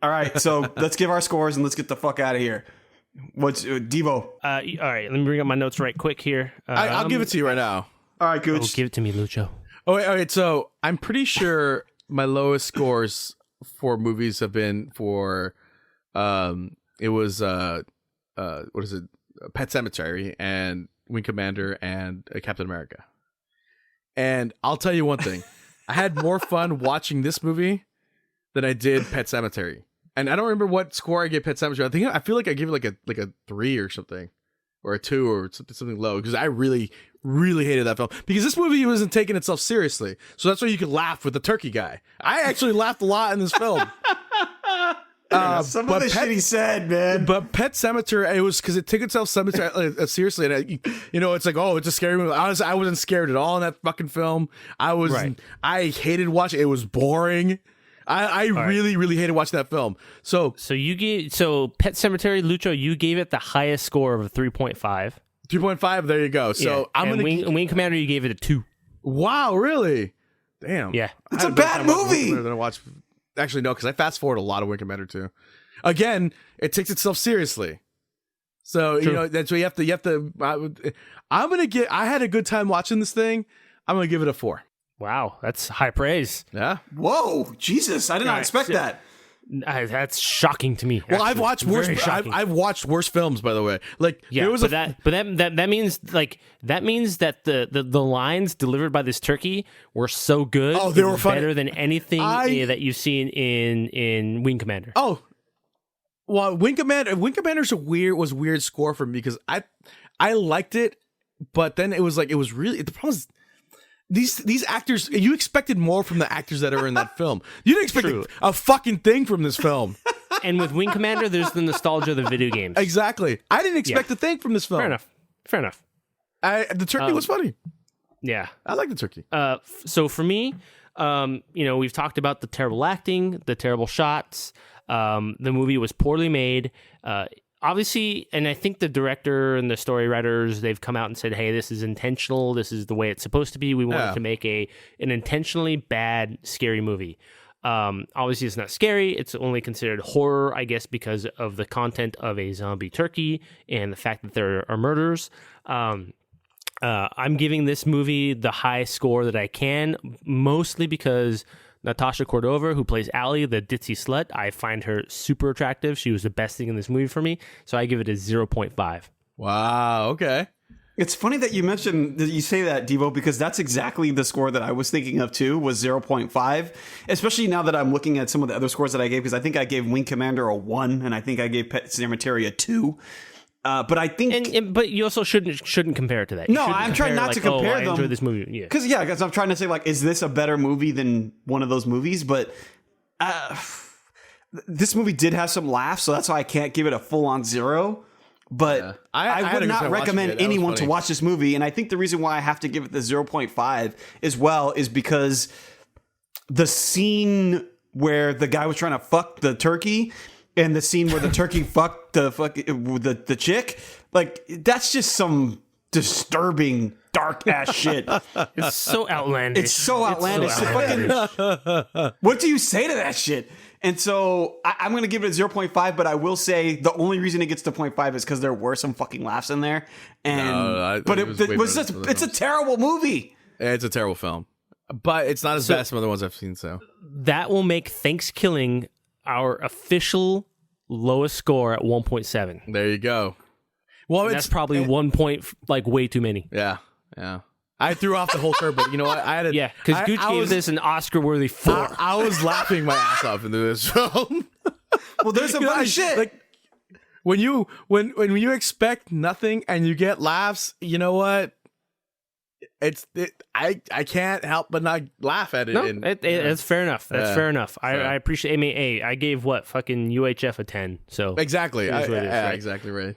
All right, so let's give our scores and let's get the fuck out of here. What's Devo? All right, let me bring up my notes right quick here. I'll give it to you right now. All right, Gooch. Give it to me, Lucho. Oh, wait, all right. So I'm pretty sure my lowest scores for movies have been for, it was what is it? Pet Sematary and Wing Commander and Captain America. And I'll tell you one thing: I had more fun watching this movie than I did Pet Sematary. And I don't remember what score I gave Pet Sematary. I feel like I gave it like a 3 or something, or a 2 or something low, because I really, really hated that film, because this movie wasn't taking itself seriously. So that's why you could laugh with the turkey guy. I actually laughed a lot in this film. Some of the shit he said, man. But Pet Sematary, it was because it took itself seriously, and it's like, oh, it's a scary movie. Honestly, I wasn't scared at all in that fucking film. I hated watching it. It was boring. I really, really hated watching that film. So Pet Sematary, Lucho, you gave it the highest score of a 3.5. 3.5, there you go. So I'm and Wing Commander, you gave it a 2. Wow, really? Damn. Yeah. It's a bad movie. Actually, no, because I fast forward a lot of Wing Commander too. Again, it takes itself seriously. So that's what you have to. I had a good time watching this thing. I'm gonna give it a 4. Wow, that's high praise. Yeah. Whoa, Jesus! I did not expect that. That's shocking to me. Well, I've watched worse. I've watched worse films, by the way. Like, yeah, that means that the lines delivered by this turkey were so good. Oh, they were better than anything that you've seen in Wing Commander. Oh, well, Wing Commander's was a weird score for me, because I liked it, but then it was really, the problem is, these actors, you expected more from the actors that are in that film. You didn't expect a fucking thing from this film. And with Wing Commander, there's the nostalgia of the video games. Exactly. I didn't expect a thing from this film. Fair enough. The turkey was funny. Yeah. I like the turkey. So for me, we've talked about the terrible acting, the terrible shots. The movie was poorly made. Obviously, and I think the director and the story writers, they've come out and said, hey, this is intentional. This is the way it's supposed to be. We wanted to make an intentionally bad, scary movie. Obviously, it's not scary. It's only considered horror, I guess, because of the content of a zombie turkey and the fact that there are murders. I'm giving this movie the high score that I can, mostly because Natasha Cordova, who plays Allie, the ditzy slut, I find her super attractive. She was the best thing in this movie for me, so I give it a 0.5. Wow, okay. It's funny that you say that, Devo, because that's exactly the score that I was thinking of too, was 0.5. Especially now that I'm looking at some of the other scores that I gave, because I think I gave Wing Commander a 1, and I think I gave Pet Sematary a 2. But I think, but you also shouldn't compare it to that. No, I'm trying not to compare them. I enjoyed this movie. Yeah, because I'm trying to say, like, is this a better movie than one of those movies? But this movie did have some laughs, so that's why I can't give it a full-on 0. But I would not recommend anyone to watch this movie, and I think the reason why I have to give it the 0.5 as well is because the scene where the guy was trying to fuck the turkey, and the scene where the turkey fucked the chick, like, that's just some disturbing, dark ass shit. It's so outlandish. It's so outlandish. What do you say to that shit? And so I'm going to give it a 0.5, but I will say the only reason it gets to 0.5 is because there were some fucking laughs in there. And it's a terrible movie. It's a terrible film, but it's not as bad as some other ones I've seen. So that will make ThanksKilling our official lowest score at 1.7. There you go. Well, that's probably 1 point, like, way too many. Yeah. I threw off the whole curve, but you know what? I had because Gooch gave this an Oscar-worthy 4. I was laughing my ass off into this film. Well, there's some funny shit. Like, when you expect nothing and you get laughs, you know what? I can't help but not laugh at it. No, it's fair enough. That's fair enough. I appreciate. I mean, I gave fucking UHF a 10. So exactly. right? Exactly right.